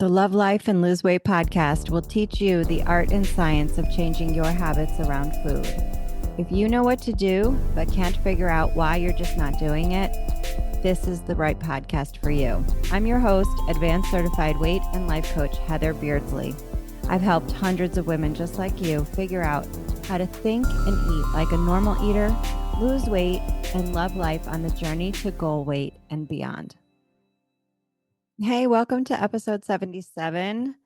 The Love Life and Lose Weight podcast will teach you the art and science of changing your habits around food. If you know what to do, but can't figure out why you're just not doing it, this is the right podcast for you. I'm your host, Advanced Certified Weight and Life Coach Heather Beardsley. I've helped hundreds of women just like you figure out how to think and eat like a normal eater, lose weight, and love life on the journey to goal weight and beyond. Hey, welcome to episode 77.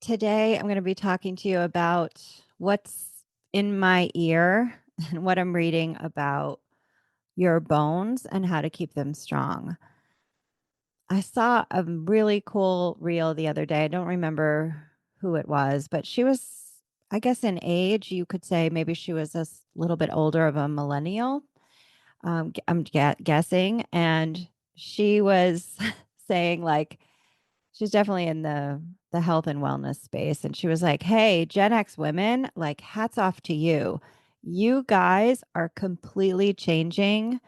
Today, I'm going to be talking to you about what's in my ear and what I'm reading about your bones and how to keep them strong. I saw a really cool reel the other day. I don't remember who it was, but she was, I guess, in age, you could say maybe she was a little bit older of a millennial. I'm guessing. And she was saying, like, she's definitely in the health and wellness space. And she was like, hey, Gen X women, like, hats off to you. You guys are completely changing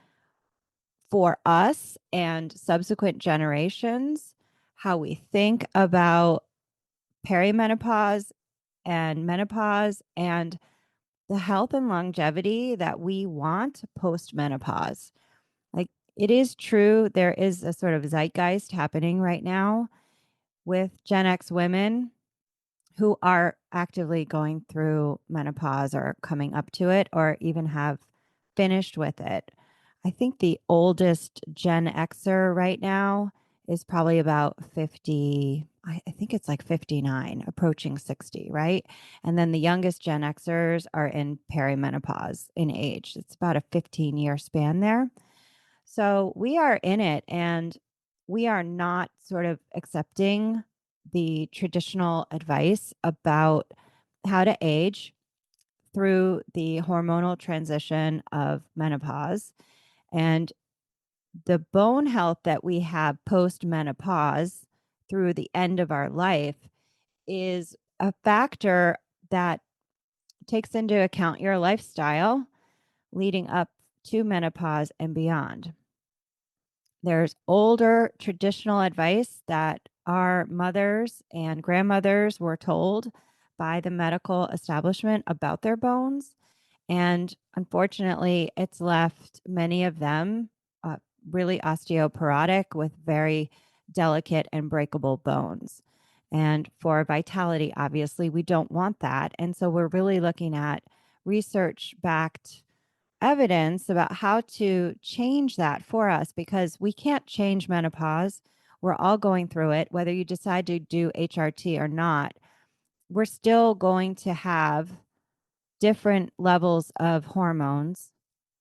for us and subsequent generations how we think about perimenopause and menopause and the health and longevity that we want post menopause. Like, it is true, there is a sort of zeitgeist happening right now with Gen X women who are actively going through menopause or coming up to it or even have finished with it. I think the oldest Gen Xer right now is probably about 50. I think it's like 59, approaching 60, right? And then the youngest Gen Xers are in perimenopause in age. It's about a 15-year span there. So we are in it, and we are not sort of accepting the traditional advice about how to age through the hormonal transition of menopause. And the bone health that we have post menopause through the end of our life is a factor that takes into account your lifestyle leading up to menopause and beyond. There's older traditional advice that our mothers and grandmothers were told by the medical establishment about their bones. And unfortunately, it's left many of them uh, really osteoporotic with very delicate and breakable bones. And for vitality, obviously, we don't want that. And so we're really looking at research backed evidence about how to change that for us because we can't change menopause. We're all going through it, whether you decide to do HRT or not. We're still going to have different levels of hormones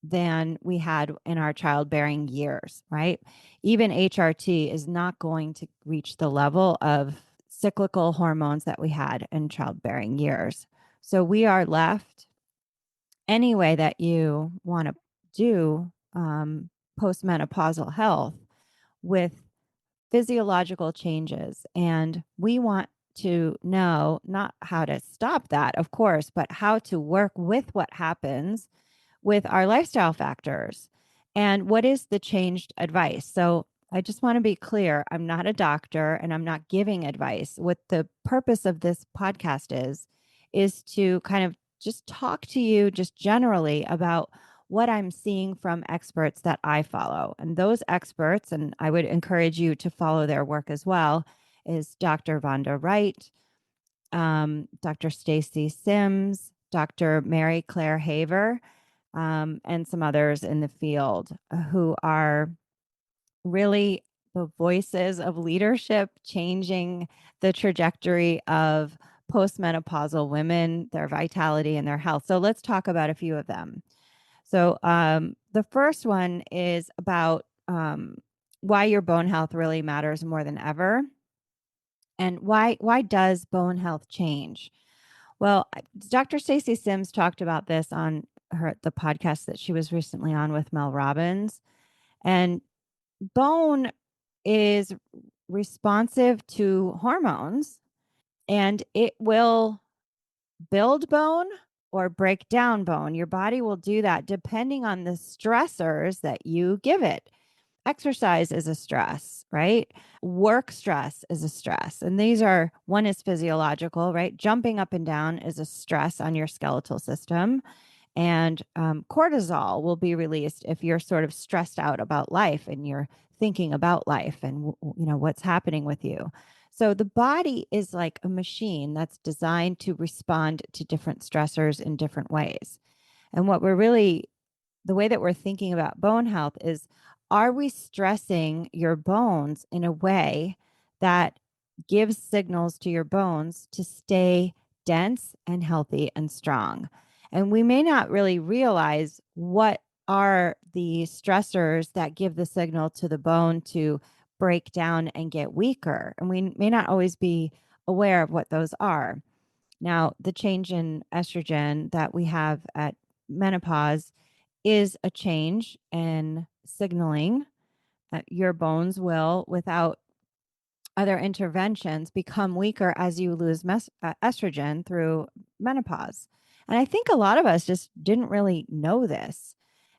than we had in our childbearing years, right? Even HRT is not going to reach the level of cyclical hormones that we had in childbearing years. So we are left any way that you want to do postmenopausal health with physiological changes. And we want to know not how to stop that, of course, but how to work with what happens with our lifestyle factors and what is the changed advice. So I just want to be clear, I'm not a doctor and I'm not giving advice. What the purpose of this podcast is to kind of just talk to you just generally about what I'm seeing from experts that I follow. And those experts, and I would encourage you to follow their work as well, is Dr. Vonda Wright, Dr. Stacy Sims, Dr. Mary Claire Haver, and some others in the field who are really the voices of leadership changing the trajectory of postmenopausal women, their vitality and their health. So let's talk about a few of them. So the first one is about why your bone health really matters more than ever, and why does bone health change? Well, Dr. Stacey Sims talked about this on the podcast that she was recently on with Mel Robbins, and bone is responsive to hormones, and it will build bone or break down bone. Your body will do that depending on the stressors that you give it. exercise is a stress, right? Work stress is a stress. And these are, one is physiological, right? Jumping up and down is a stress on your skeletal system. And cortisol will be released if you're sort of stressed out about life and you're thinking about life and what's happening with you. So the body is like a machine that's designed to respond to different stressors in different ways. And what we're really, the way that we're thinking about bone health is, are we stressing your bones in a way that gives signals to your bones to stay dense and healthy and strong? And we may not really realize what are the stressors that give the signal to the bone to break down and get weaker. And we may not always be aware of what those are. Now, the change in estrogen that we have at menopause is a change in signaling. Your bones will, without other interventions, become weaker as you lose estrogen through menopause. And I think a lot of us just didn't really know this.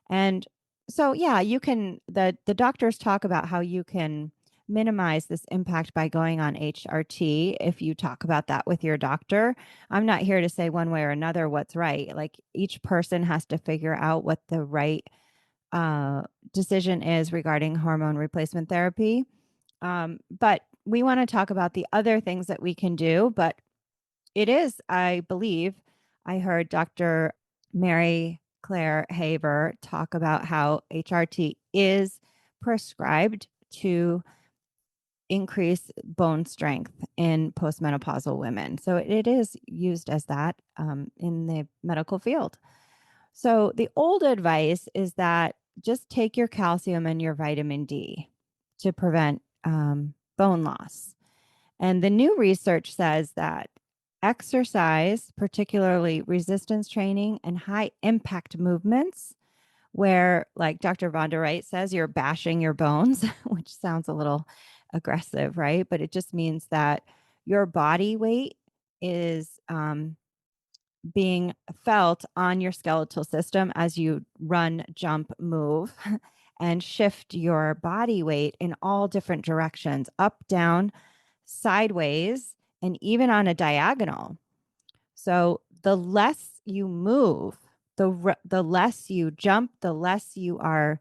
And so, yeah, you can, the doctors talk about how you can minimize this impact by going on HRT if you talk about that with your doctor. I'm not here to say one way or another what's right. Like, each person has to figure out what the right uh, decision is regarding hormone replacement therapy. But we want to talk about the other things that we can do. But it is, I believe, I heard Dr. Mary Claire Haber talk about how HRT is prescribed to increase bone strength in postmenopausal women. So it is used as that in the medical field. So the old advice is that just take your calcium and your vitamin D to prevent bone loss. And the new research says that exercise, particularly resistance training and high impact movements, where, like Dr. Von der Wright says, you're bashing your bones, which sounds a little aggressive, right? But it just means that your body weight is being felt on your skeletal system as you run, jump, move, and shift your body weight in all different directions, up, down, sideways, and even on a diagonal. So the less you move, the less you jump, the less you are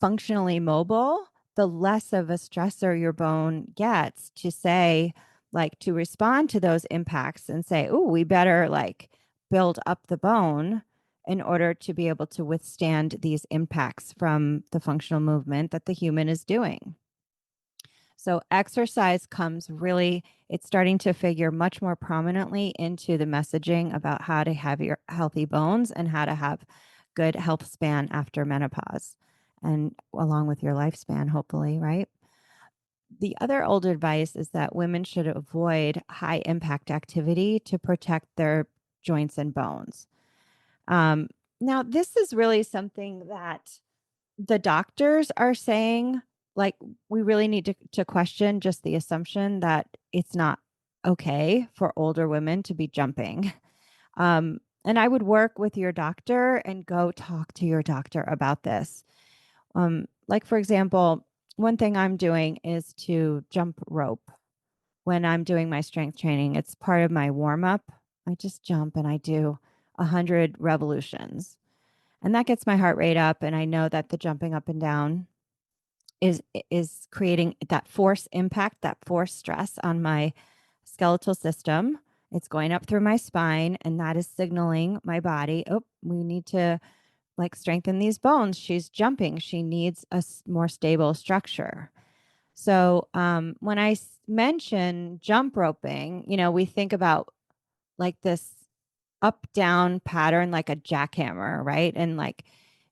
functionally mobile, the less of a stressor your bone gets to say, like, to respond to those impacts and say, oh, we better like build up the bone in order to be able to withstand these impacts from the functional movement that the human is doing. So exercise comes really, it's starting to figure much more prominently into the messaging about how to have your healthy bones and how to have good health span after menopause and along with your lifespan, hopefully, right? The other old advice is that women should avoid high impact activity to protect their joints and bones. Um, Now, this is really something that the doctors are saying, like, we really need to question just the assumption that it's not okay for older women to be jumping. And I would work with your doctor and go talk to your doctor about this. Like, for example, one thing I'm doing is to jump rope when I'm doing my strength training. It's part of my warm up. I just jump and I do 100 revolutions. And that gets my heart rate up. And I know that the jumping up and down is creating that force impact, that force stress on my skeletal system. It's going up through my spine, and that is signaling my body, oh, we need to like strengthen these bones. She's jumping. She needs a more stable structure. So when I mention jump roping, we think about like this up down pattern, like a jackhammer, right? And like,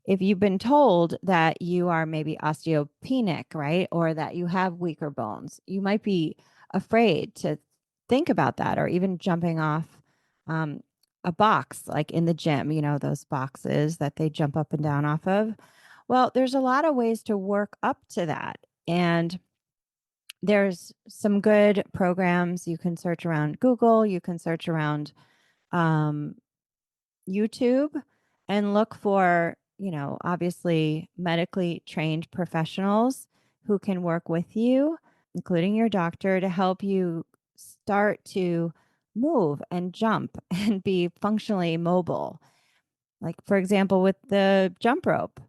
if you've been told that you are maybe osteopenic, right, or that you have weaker bones, you might be afraid to think about that, or even jumping off um, a box, like in the gym, those boxes that they jump up and down off of. Well, there's a lot of ways to work up to that. And there's some good programs. You can search around Google, you can search around um, YouTube and look for obviously medically trained professionals who can work with you, including your doctor, to help you start to move and jump and be functionally mobile. Like, for example, with the jump rope,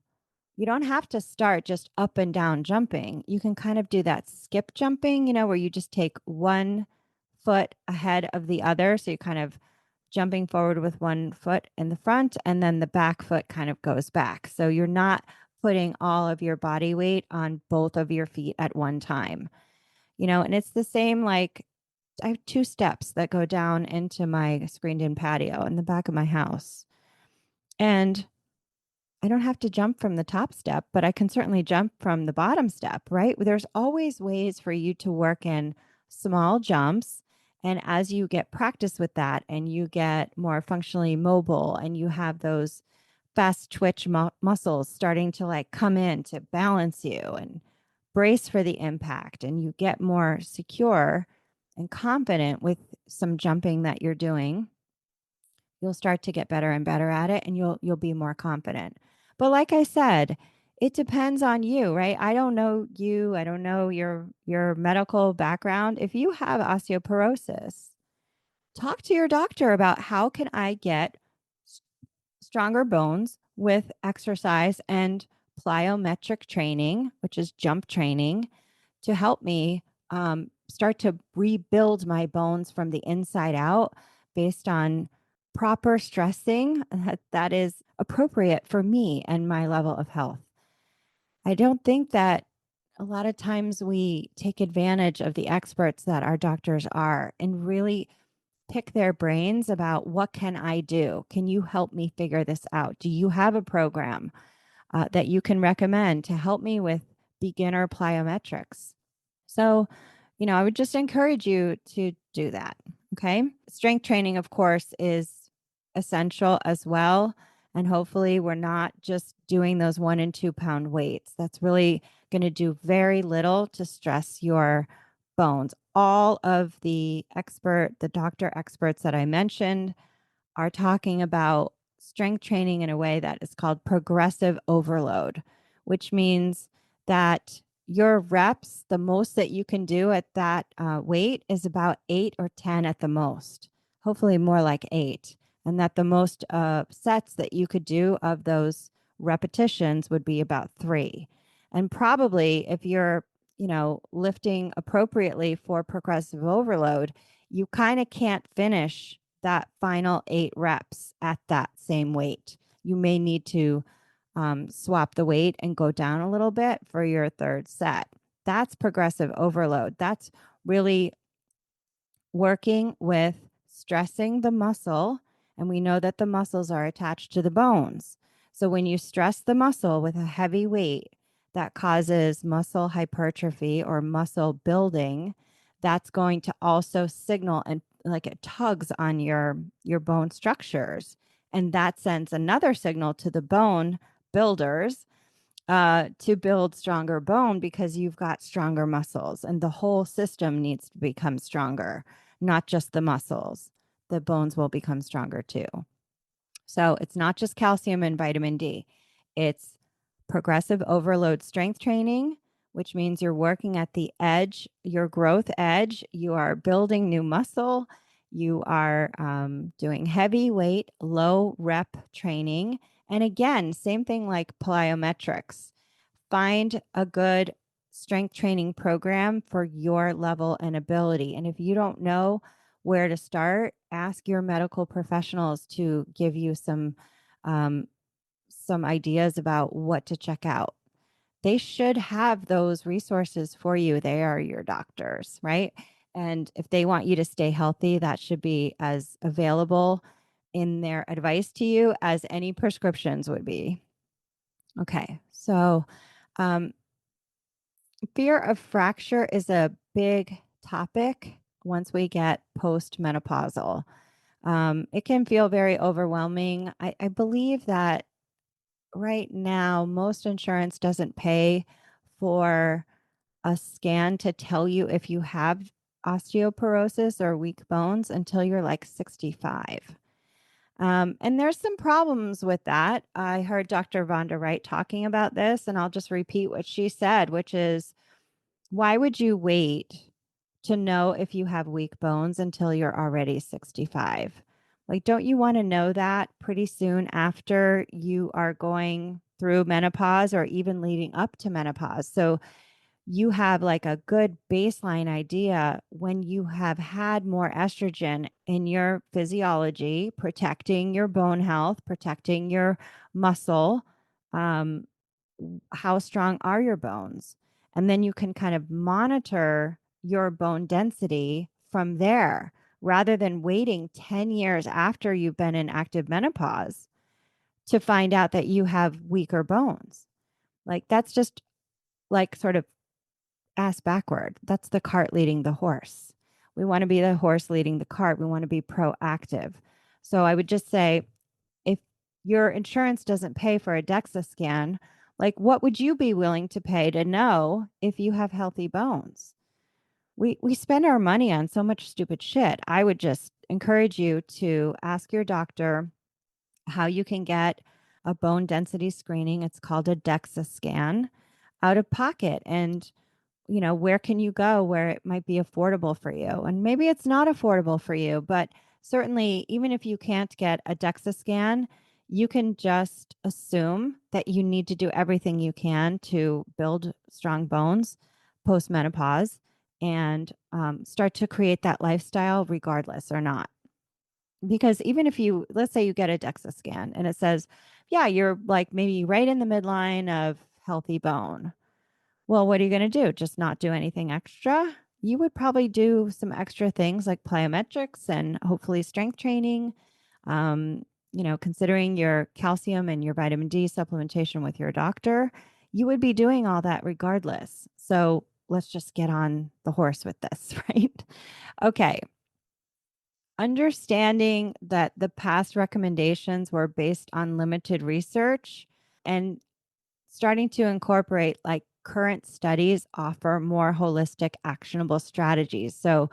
you don't have to start just up and down jumping. You can kind of do that skip jumping, where you just take one foot ahead of the other. So you're kind of jumping forward with one foot in the front, and then the back foot kind of goes back. So you're not putting all of your body weight on both of your feet at one time, and it's the same. Like, I have 2 steps that go down into my screened in patio in the back of my house. And I don't have to jump from the top step, but I can certainly jump from the bottom step, right? There's always ways for you to work in small jumps. And as you get practice with that and you get more functionally mobile and you have those fast twitch muscles starting to like come in to balance you and brace for the impact, and you get more secure and confident with some jumping that you're doing, you'll start to get better and better at it, and you'll be more confident. But like I said, it depends on you, right? I don't know you, I don't know your medical background. If you have osteoporosis, talk to your doctor about how can I get stronger bones with exercise and plyometric training, which is jump training, to help me start to rebuild my bones from the inside out based on proper stressing that is appropriate for me and my level of health. I don't think that a lot of times we take advantage of the experts that our doctors are and really pick their brains about what can I do? Can you help me figure this out? Do you have a program that you can recommend to help me with beginner plyometrics? So, I would just encourage you to do that. Okay. Strength training, of course, is essential as well. And hopefully, we're not just doing those 1 and 2 pound weights. That's really going to do very little to stress your bones. All of the doctor experts that I mentioned are talking about strength training in a way that is called progressive overload, which means that your reps, the most that you can do at that weight is about 8 or 10 at the most, hopefully more like 8. And that the most sets that you could do of those repetitions would be about 3. And probably if you're, lifting appropriately for progressive overload, you kind of can't finish that final 8 reps at that same weight. You may need to swap the weight and go down a little bit for your third set. That's progressive overload. That's really working with stressing the muscle. And we know that the muscles are attached to the bones. So when you stress the muscle with a heavy weight, that causes muscle hypertrophy or muscle building. That's going to also signal, and like it tugs on your bone structures, and that sends another signal to the bone builders to build stronger bone, because you've got stronger muscles, and the whole system needs to become stronger, not just the muscles. The bones will become stronger too. So it's not just calcium and vitamin D. It's progressive overload strength training, which means you're working at the edge, your growth edge. You are building new muscle. You are doing heavy weight, low rep training. And again, same thing like plyometrics. Find a good strength training program for your level and ability. And if you don't know where to start, ask your medical professionals to give you some ideas about what to check out. They should have those resources for you. They are your doctors, right? And if they want you to stay healthy, that should be as available in their advice to you as any prescriptions would be. Okay, so fear of fracture is a big topic once we get postmenopausal. It can feel very overwhelming. I believe that right now, most insurance doesn't pay for a scan to tell you if you have osteoporosis or weak bones until you're like 65. And there's some problems with that. I heard Dr. Vonda Wright talking about this, and I'll just repeat what she said, which is, why would you wait to know if you have weak bones until you're already 65? Like, don't you want to know that pretty soon after you are going through menopause or even leading up to menopause? So you have like a good baseline idea when you have had more estrogen in your physiology, protecting your bone health, protecting your muscle. Um, how strong are your bones? And then you can kind of monitor your bone density from there rather than waiting 10 years after you've been in active menopause to find out that you have weaker bones. Like, that's just like sort of ass backward. That's the cart leading the horse. We want to be the horse leading the cart. We want to be proactive. So I would just say, if your insurance doesn't pay for a DEXA scan, like, what would you be willing to pay to know if you have healthy bones? We spend our money on so much stupid shit. I would just encourage you to ask your doctor how you can get a bone density screening. It's called a DEXA scan out of pocket. And where can you go where it might be affordable for you? And maybe it's not affordable for you, but certainly, even if you can't get a DEXA scan, you can just assume that you need to do everything you can to build strong bones post menopause and start to create that lifestyle regardless or not. Because even if you, let's say you get a DEXA scan and it says, yeah, you're like maybe right in the midline of healthy bone. Well, what are you going to do? Just not do anything extra? You would probably do some extra things like plyometrics and hopefully strength training. Considering your calcium and your vitamin D supplementation with your doctor, you would be doing all that regardless. So let's just get on the horse with this, right? Okay. Understanding that the past recommendations were based on limited research and starting to incorporate like current studies offer more holistic, actionable strategies. So,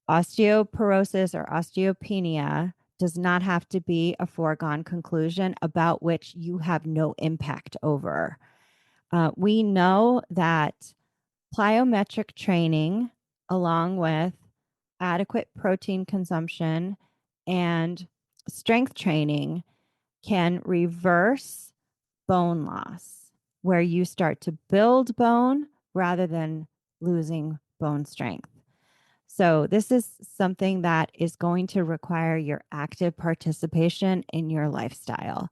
osteoporosis or osteopenia does not have to be a foregone conclusion about which you have no impact over. We know that plyometric training, along with adequate protein consumption and strength training, can reverse bone loss, where you start to build bone rather than losing bone strength. So, this is something that is going to require your active participation in your lifestyle.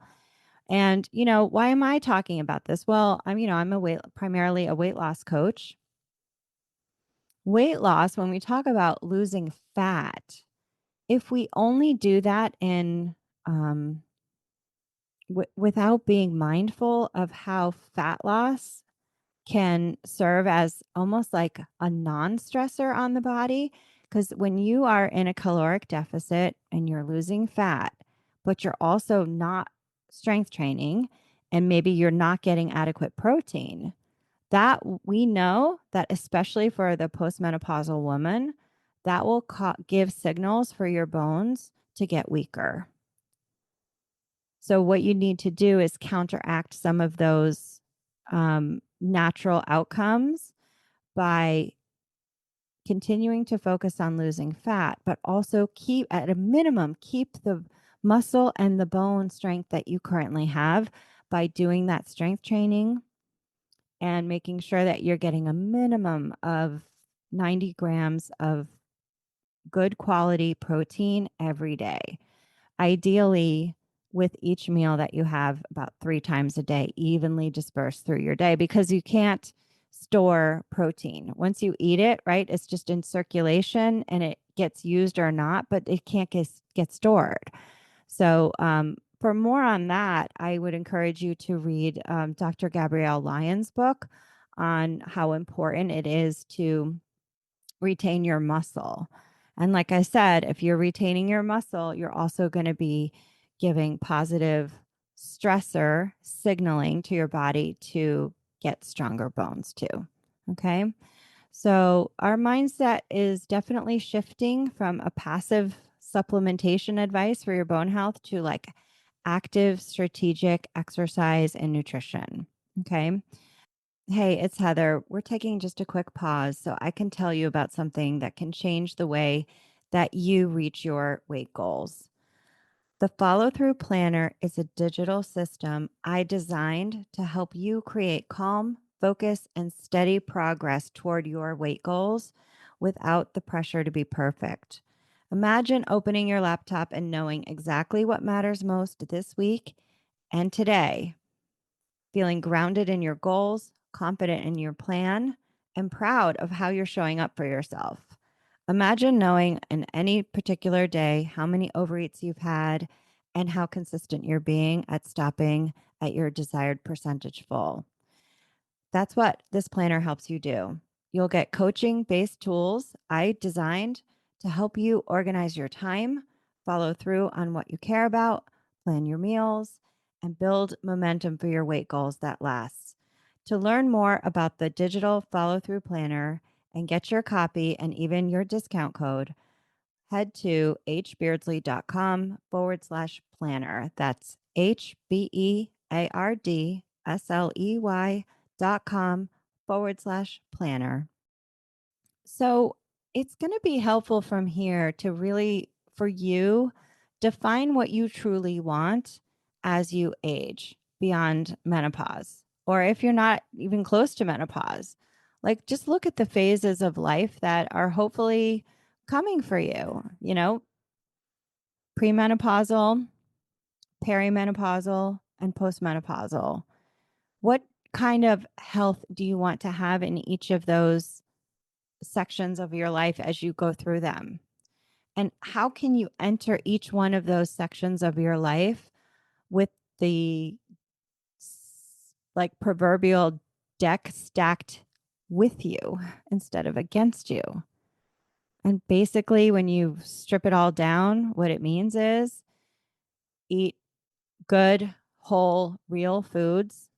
And, why am I talking about this? Well, I'm primarily a weight loss coach. Weight loss, when we talk about losing fat, if we only do that in without being mindful of how fat loss can serve as almost like a non-stressor on the body, because when you are in a caloric deficit and you're losing fat, but you're also not strength training and maybe you're not getting adequate protein, that we know that especially for the postmenopausal woman, that will give signals for your bones to get weaker. So what you need to do is counteract some of those natural outcomes by continuing to focus on losing fat, but also keep at a minimum, keep the muscle and the bone strength that you currently have by doing that strength training and making sure that you're getting a minimum of 90 grams of good quality protein every day. Ideally, with each meal that you have about 3 times a day, evenly dispersed through your day, because you can't store protein. Once you eat it, right, it's just in circulation and it gets used or not, but it can't get stored. So, for more on that, I would encourage you to read Dr. Gabrielle Lyon's book on how important it is to retain your muscle. And like I said, if you're retaining your muscle, you're also going to be giving positive stressor signaling to your body to get stronger bones too. Okay. So our mindset is definitely shifting from a passive supplementation advice for your bone health to like active strategic exercise and nutrition. Okay. Hey, it's Heather. We're taking just a quick pause so I can tell you about something that can change the way that you reach your weight goals. The Follow Through Planner is a digital system I designed to help you create calm, focus, and steady progress toward your weight goals without the pressure to be perfect. Imagine opening your laptop and knowing exactly what matters most this week and today, feeling grounded in your goals, confident in your plan, and proud of how you're showing up for yourself. Imagine knowing in any particular day how many overeats you've had and how consistent you're being at stopping at your desired percentage full. That's what this planner helps you do. You'll get coaching based tools I designed to help you organize your time, follow through on what you care about, plan your meals, and build momentum for your weight goals that lasts. To learn more about the digital follow through planner and get your copy and even your discount code, head to hbeardsley.com/planner. That's HBEARDSLEY.com/planner. So it's going to be helpful from here to really, for you, define what you truly want as you age beyond menopause, or if you're not even close to menopause. Like, just look at the phases of life that are hopefully coming for you, premenopausal, perimenopausal, and postmenopausal. What kind of health do you want to have in each of those sections of your life as you go through them? And how can you enter each one of those sections of your life with the like proverbial deck stacked with you instead of against you? And basically, when you strip it all down, what it means is eat good, whole, real foods,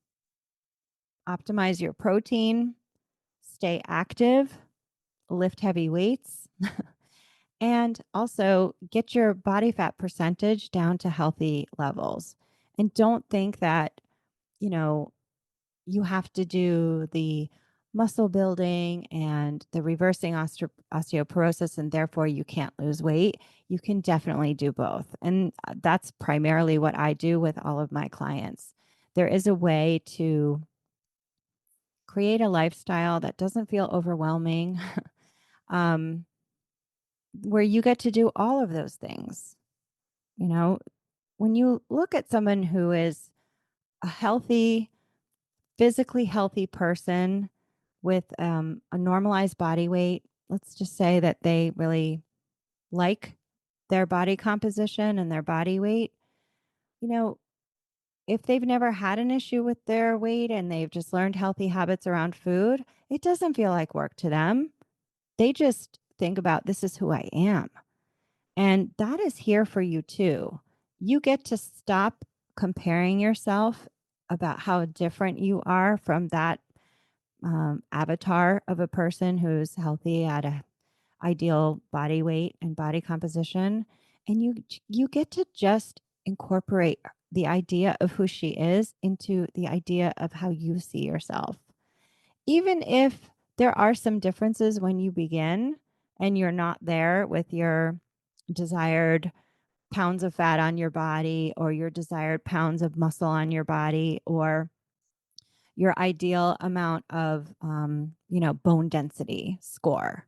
optimize your protein, stay active, lift heavy weights, and also get your body fat percentage down to healthy levels. And don't think that, you know, you have to do the muscle building and the reversing osteoporosis, and therefore you can't lose weight. You can definitely do both. And that's primarily what I do with all of my clients. There is a way to create a lifestyle that doesn't feel overwhelming, um, where you get to do all of those things. You know, when you look at someone who is a healthy, physically healthy person with a normalized body weight, let's just say that they really like their body composition and their body weight, you know, if they've never had an issue with their weight and they've just learned healthy habits around food, it doesn't feel like work to them. They just think about, this is who I am. And that is here for you too. You get to stop comparing yourself about how different you are from that avatar of a person who's healthy at a ideal body weight and body composition, and you get to just incorporate the idea of who she is into the idea of how you see yourself, even if there are some differences when you begin and you're not there with your desired pounds of fat on your body or your desired pounds of muscle on your body or your ideal amount of bone density score.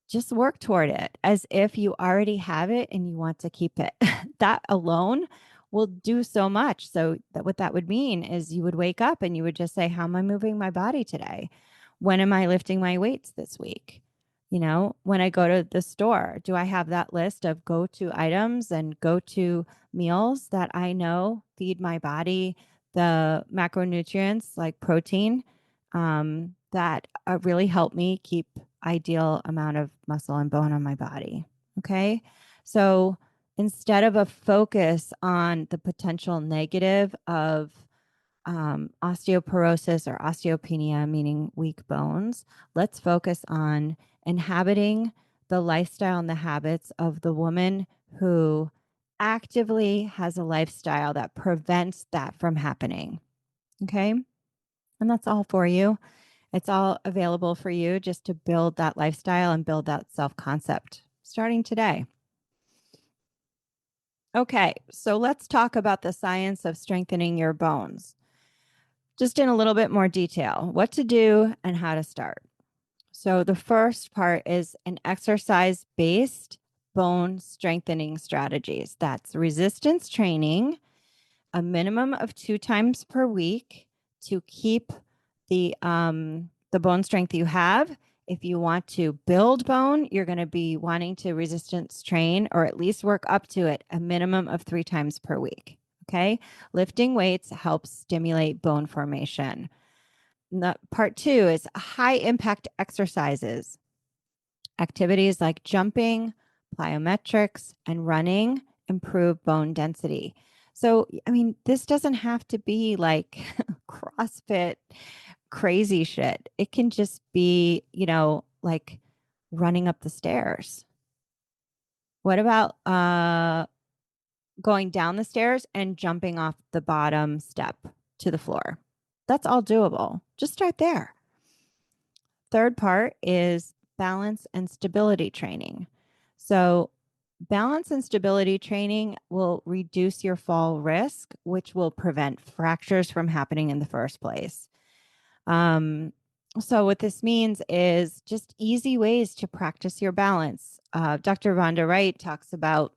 Just work toward it as if you already have it and you want to keep it. That alone will do so much. So that what that would mean is you would wake up and you would just say, how am I moving my body today? When am I lifting my weights this week? When I go to the store, do I have that list of go-to items and go-to meals that I know feed my body the macronutrients like protein that really help me keep ideal amount of muscle and bone on my body? Okay. So instead of a focus on the potential negative of osteoporosis or osteopenia, meaning weak bones, let's focus on inhabiting the lifestyle and the habits of the woman who actively has a lifestyle that prevents that from happening. Okay. And that's all for you. It's all available for you just to build that lifestyle and build that self concept starting today. Okay, so let's talk about the science of strengthening your bones, just in a little bit more detail, what to do and how to start. So, the first part is an exercise based bone strengthening strategies. That's resistance training, a minimum of 2 times per week to keep the bone strength you have. If you want to build bone, you're going to be wanting to resistance train or at least work up to it a minimum of 3 times per week. Okay. Lifting weights helps stimulate bone formation. Part two is high impact exercises. Activities like jumping, plyometrics, and running improve bone density. So, I mean, this doesn't have to be like CrossFit crazy shit. It can just be, like running up the stairs. What about going down the stairs and jumping off the bottom step to the floor? That's all doable. Just start there. Third part is balance and stability training. So, balance and stability training will reduce your fall risk, which will prevent fractures from happening in the first place. So, what this means is just easy ways to practice your balance. Dr. Rhonda Wright talks about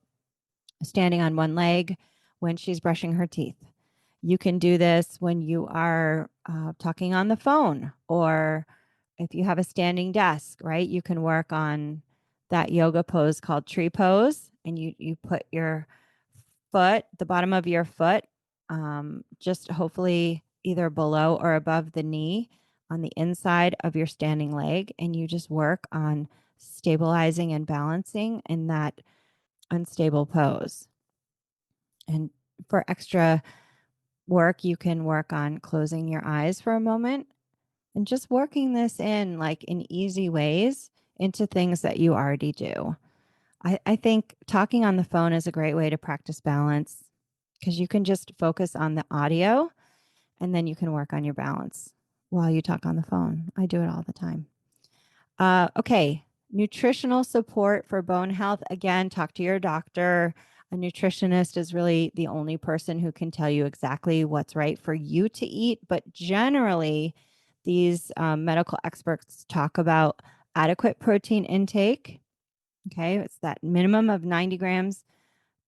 standing on one leg when she's brushing her teeth. You can do this when you are talking on the phone, or if you have a standing desk, right? You can work on that yoga pose called tree pose, and you put your foot, the bottom of your foot, just hopefully either below or above the knee on the inside of your standing leg, and you just work on stabilizing and balancing in that unstable pose. And for extra work, you can work on closing your eyes for a moment and just working this in like in easy ways into things that you already do. I think talking on the phone is a great way to practice balance because you can just focus on the audio and then you can work on your balance while you talk on the phone. I do it all the time. Okay. Nutritional support for bone health. Again, talk to your doctor. A nutritionist is really the only person who can tell you exactly what's right for you to eat. But generally, these medical experts talk about adequate protein intake. Okay. It's that minimum of 90 grams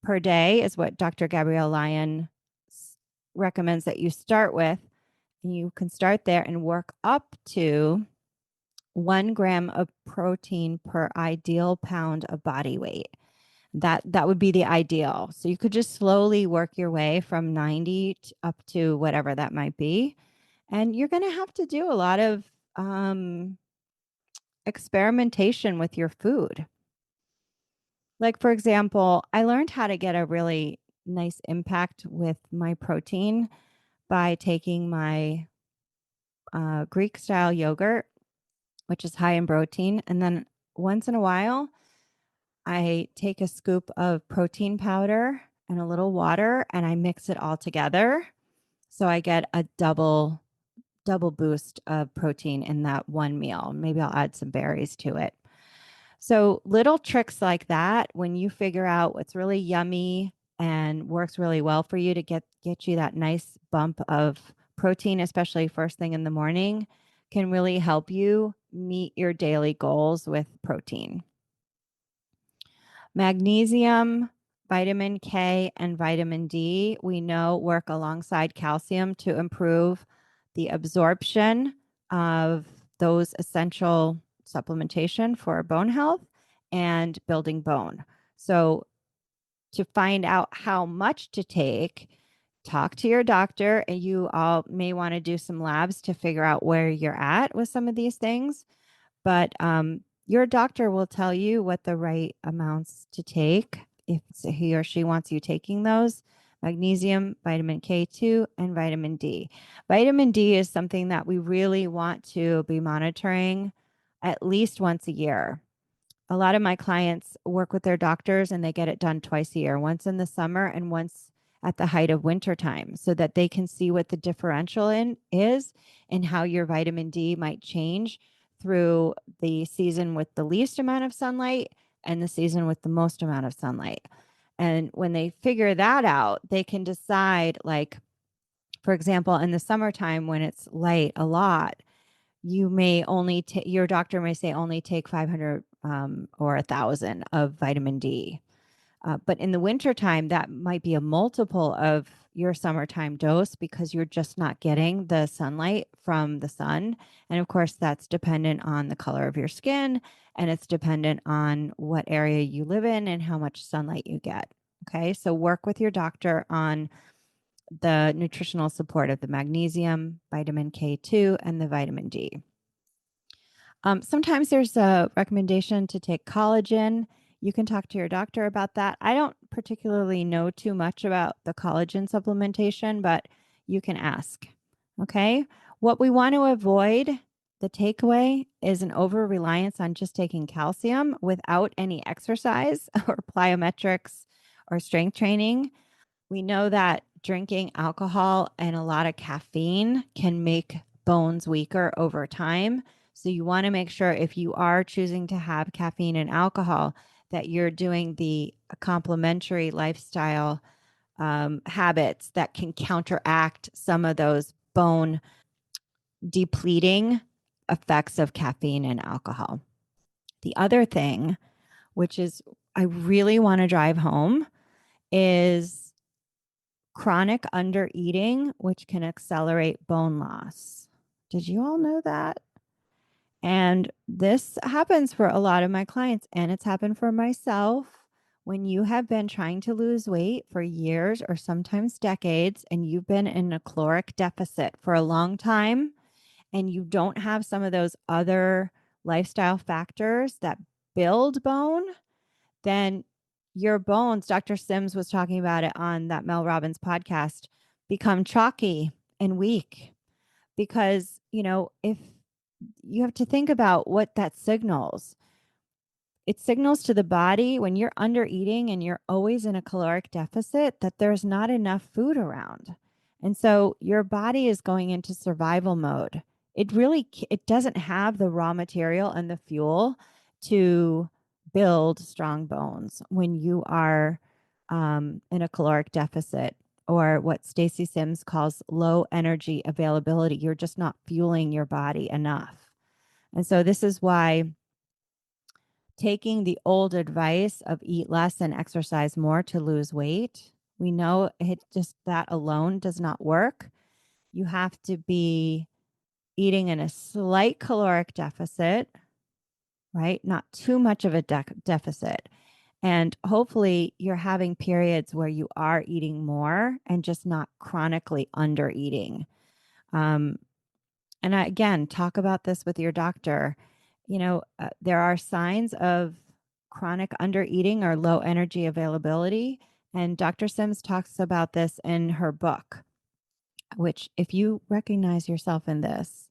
per day is what Dr. Gabrielle Lyon recommends that you start with. And you can start there and work up to 1 gram of protein per ideal pound of body weight. That would be the ideal. So you could just slowly work your way from 90 up to whatever that might be. And you're going to have to do a lot of experimentation with your food. Like, for example, I learned how to get a really nice impact with my protein by taking my Greek style yogurt, which is high in protein. And then once in a while, I take a scoop of protein powder and a little water and I mix it all together. So I get a double boost of protein in that one meal. Maybe I'll add some berries to it. So little tricks like that, when you figure out what's really yummy and works really well for you to get you that nice bump of protein, especially first thing in the morning, can really help you meet your daily goals with protein. Magnesium, vitamin K, and vitamin D, we know work alongside calcium to improve the absorption of those essential supplementation for bone health and building bone. So to find out how much to take, talk to your doctor, and you all may want to do some labs to figure out where you're at with some of these things. But your doctor will tell you what the right amounts to take if he or she wants you taking those: magnesium, vitamin K2, and vitamin D. Vitamin D is something that we really want to be monitoring at least once a year. a lot of my clients work with their doctors and they get it done twice a year, once in the summer and once at the height of winter time, so that they can see what the differential in is and how your vitamin D might change through the season with the least amount of sunlight and the season with the most amount of sunlight. And when they figure that out, they can decide, like, for example, in the summertime when it's light a lot, you may only take, your doctor may say only take 500 or 1,000 of vitamin D. But in the wintertime, that might be a multiple of your summertime dose because you're just not getting the sunlight from the sun. And of course, that's dependent on the color of your skin, and it's dependent on what area you live in and how much sunlight you get. Okay, so work with your doctor on the nutritional support of the magnesium, vitamin K2, and the vitamin D. Sometimes there's a recommendation to take collagen. You can talk to your doctor about that. I don't particularly know too much about the collagen supplementation, but you can ask. Okay. What we want to avoid, the takeaway, is an over reliance on just taking calcium without any exercise or plyometrics or strength training. We know that drinking alcohol and a lot of caffeine can make bones weaker over time. So you want to make sure, if you are choosing to have caffeine and alcohol, that you're doing the complementary lifestyle habits that can counteract some of those bone depleting effects of caffeine and alcohol. The other thing, which is I really want to drive home, is chronic undereating, which can accelerate bone loss. Did you all know that? And this happens for a lot of my clients, and it's happened for myself. When you have been trying to lose weight for years or sometimes decades, and you've been in a caloric deficit for a long time, and you don't have some of those other lifestyle factors that build bone, then your bones, Dr. Sims was talking about it on that Mel Robbins podcast, become chalky and weak. Because, if you have to think about what that signals, it signals to the body when you're under eating and you're always in a caloric deficit that there's not enough food around. And so your body is going into survival mode. It doesn't have the raw material and the fuel to build strong bones when you are in a caloric deficit, or what Stacy Sims calls low energy availability. You're just not fueling your body enough. And so this is why taking the old advice of eat less and exercise more to lose weight, we know that alone does not work. You have to be eating in a slight caloric deficit, right? Not too much of a deficit. And hopefully you're having periods where you are eating more and just not chronically under eating. And again, talk about this with your doctor. There are signs of chronic under eating or low energy availability. And Dr. Sims talks about this in her book, which, if you recognize yourself in this,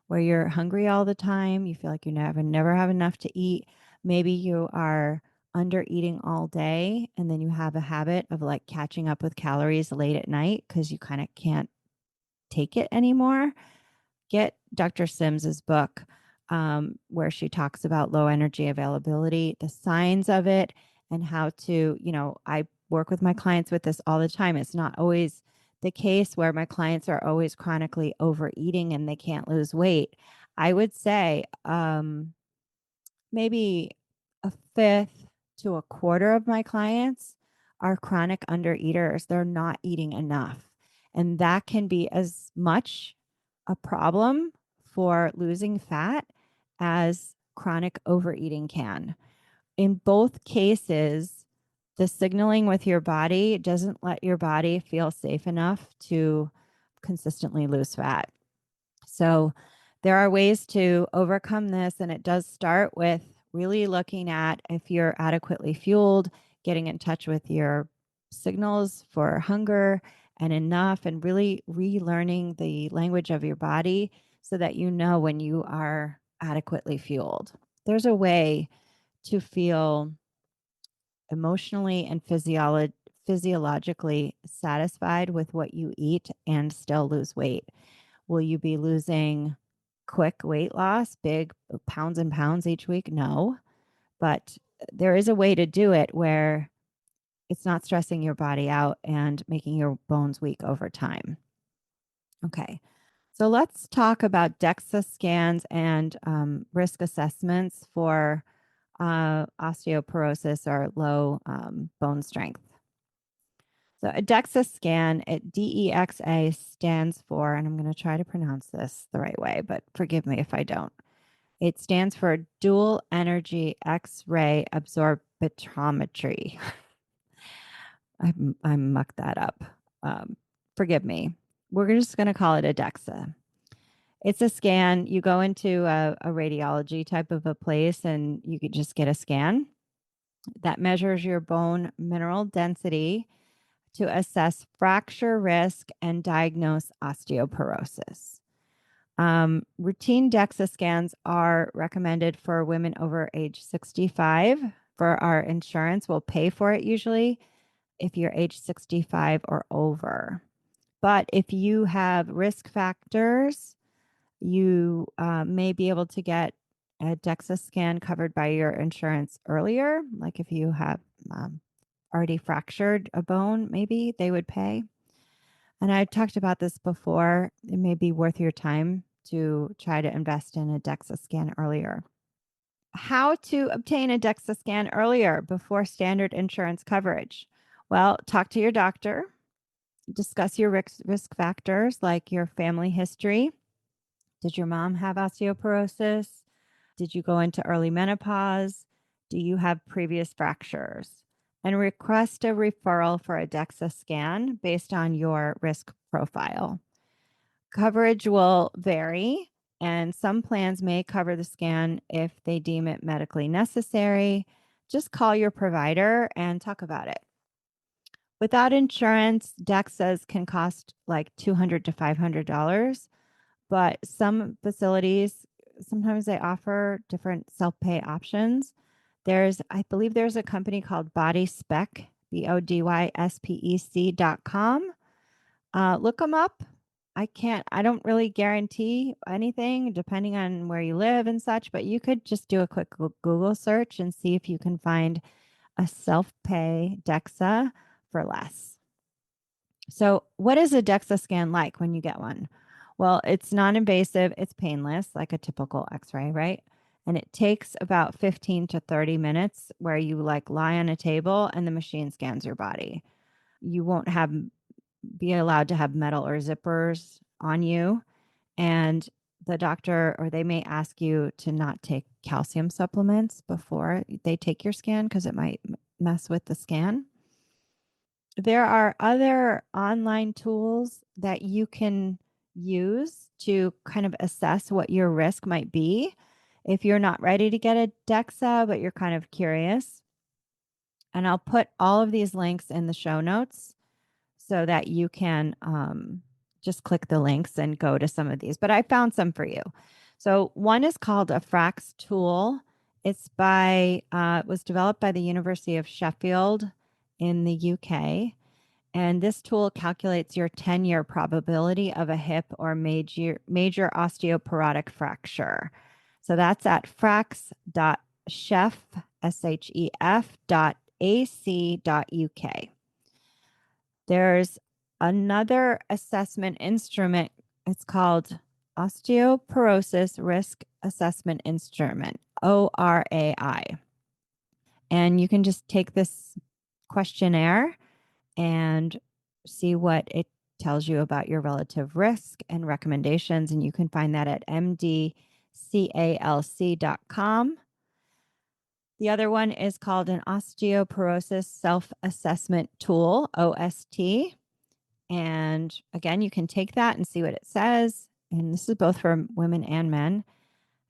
where you're hungry all the time, you feel like you never have enough to eat, maybe you are under eating all day, and then you have a habit of like catching up with calories late at night because you kind of can't take it anymore. Get Dr. Sims's book, where she talks about low energy availability, the signs of it, and how to, I work with my clients with this all the time. It's not always the case where my clients are always chronically overeating and they can't lose weight. I would say maybe a fifth to a quarter of my clients are chronic undereaters. They're not eating enough. And that can be as much a problem for losing fat as chronic overeating can. In both cases, the signaling with your body doesn't let your body feel safe enough to consistently lose fat. So there are ways to overcome this, and it does start with really looking at if you're adequately fueled, getting in touch with your signals for hunger and enough, and really relearning the language of your body so that you know when you are adequately fueled. There's a way to feel emotionally and physiologically satisfied with what you eat and still lose weight? Will you be losing quick weight loss, big pounds and pounds each week? No, but there is a way to do it where it's not stressing your body out and making your bones weak over time. Okay. So let's talk about DEXA scans and risk assessments for osteoporosis or low bone strength. So a DEXA scan, DEXA stands for, and I'm going to try to pronounce this the right way, but forgive me if I don't. It stands for dual energy X-ray absorptiometry. I mucked that up. Forgive me. We're just going to call it a DEXA. It's a scan. You go into a radiology type of a place and you could just get a scan that measures your bone mineral density to assess fracture risk and diagnose osteoporosis. Routine DEXA scans are recommended for women over age 65. For our insurance, we'll pay for it usually if you're age 65 or over. But if you have risk factors, you may be able to get a DEXA scan covered by your insurance earlier. Like if you have already fractured a bone, maybe they would pay. And I've talked about this before. It may be worth your time to try to invest in a DEXA scan earlier. How to obtain a DEXA scan earlier before standard insurance coverage? Well, talk to your doctor, discuss your risk factors like your family history. Did your mom have osteoporosis? Did you go into early menopause? Do you have previous fractures? And request a referral for a DEXA scan based on your risk profile. Coverage will vary, and some plans may cover the scan if they deem it medically necessary. Just call your provider and talk about it. Without insurance, DEXAs can cost like $200 to $500, but some facilities, sometimes they offer different self-pay options. I believe there's a company called BodySpec, BODYSPEC.com. Look them up. I don't really guarantee anything depending on where you live and such, but you could just do a quick Google search and see if you can find a self-pay DEXA for less. So what is a DEXA scan like when you get one? Well, it's non-invasive, it's painless, like a typical x-ray, right? And it takes about 15 to 30 minutes where you like lie on a table and the machine scans your body. You won't be allowed to have metal or zippers on you. And the doctor, or they may ask you to not take calcium supplements before they take your scan because it might mess with the scan. There are other online tools that you can use to kind of assess what your risk might be if you're not ready to get a DEXA, but you're kind of curious. And I'll put all of these links in the show notes so that you can just click the links and go to some of these. But I found some for you. So one is called a Frax tool. It was developed by the University of Sheffield in the UK. And this tool calculates your 10-year probability of a hip or major osteoporotic fracture. So that's at frax.chef, SHEF.ac.uk. There's another assessment instrument. It's called Osteoporosis Risk Assessment Instrument, ORAI. And you can just take this questionnaire and see what it tells you about your relative risk and recommendations. And you can find that at mdcalc.com. The other one is called an osteoporosis self-assessment tool, OST. And again, you can take that and see what it says. And this is both for women and men.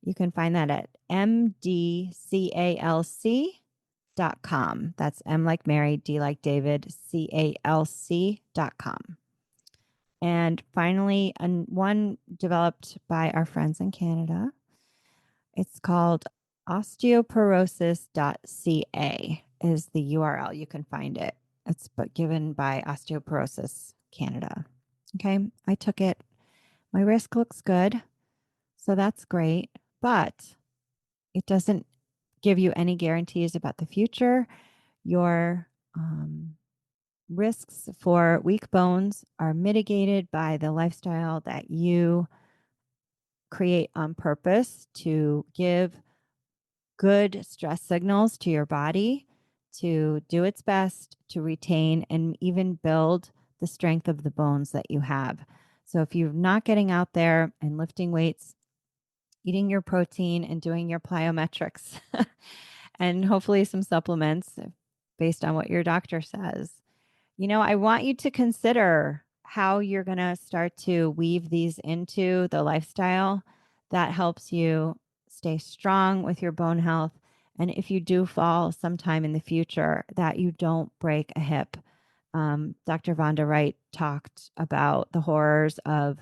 You can find that at mdcalc.com. That's M like Mary, D like David, calc.com. And finally, one developed by our friends in Canada. It's called Osteoporosis.ca is the URL. You can find it. It's given by Osteoporosis Canada. Okay. I took it. My risk looks good. So that's great. But it doesn't give you any guarantees about the future. Your risks for weak bones are mitigated by the lifestyle that you create on purpose to give good stress signals to your body to do its best to retain and even build the strength of the bones that you have. So if you're not getting out there and lifting weights, eating your protein and doing your plyometrics and hopefully some supplements based on what your doctor says, I want you to consider how you're going to start to weave these into the lifestyle that helps you stay strong with your bone health. And if you do fall sometime in the future, that you don't break a hip. Dr. Vonda Wright talked about the horrors of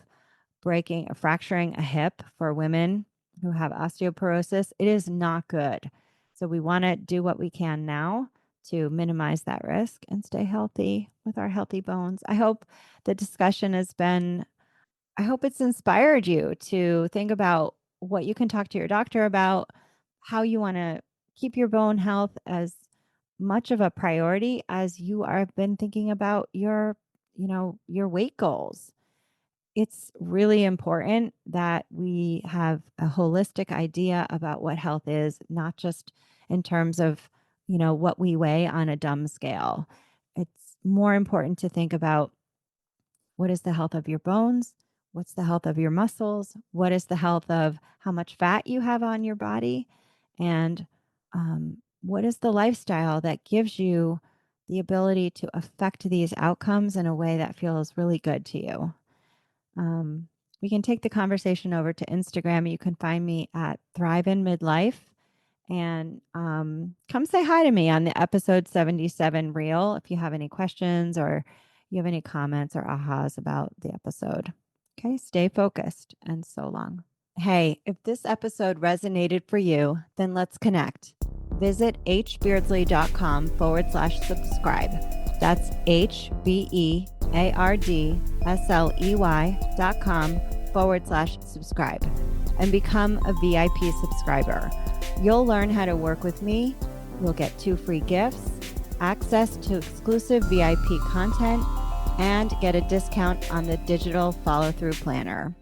fracturing a hip for women who have osteoporosis. It is not good. So we want to do what we can now to minimize that risk and stay healthy with our healthy bones. I hope the discussion I hope it's inspired you to think about what you can talk to your doctor about, how you want to keep your bone health as much of a priority as you have been thinking about your weight goals. It's really important that we have a holistic idea about what health is, not just in terms of, what we weigh on a dumb scale. It's more important to think about what is the health of your bones? What's the health of your muscles? What is the health of how much fat you have on your body? And what is the lifestyle that gives you the ability to affect these outcomes in a way that feels really good to you? We can take the conversation over to Instagram. You can find me at Thrive in Midlife and come say hi to me on the episode 77 reel if you have any questions or you have any comments or ahas about the episode. Okay, stay focused and so long. Hey, if this episode resonated for you, then let's connect. Visit hbeardsley.com/subscribe. That's HBEARDSLEY.com/subscribe and become a VIP subscriber. You'll learn how to work with me. You'll get 2 free gifts, access to exclusive VIP content, and get a discount on the digital follow-through planner.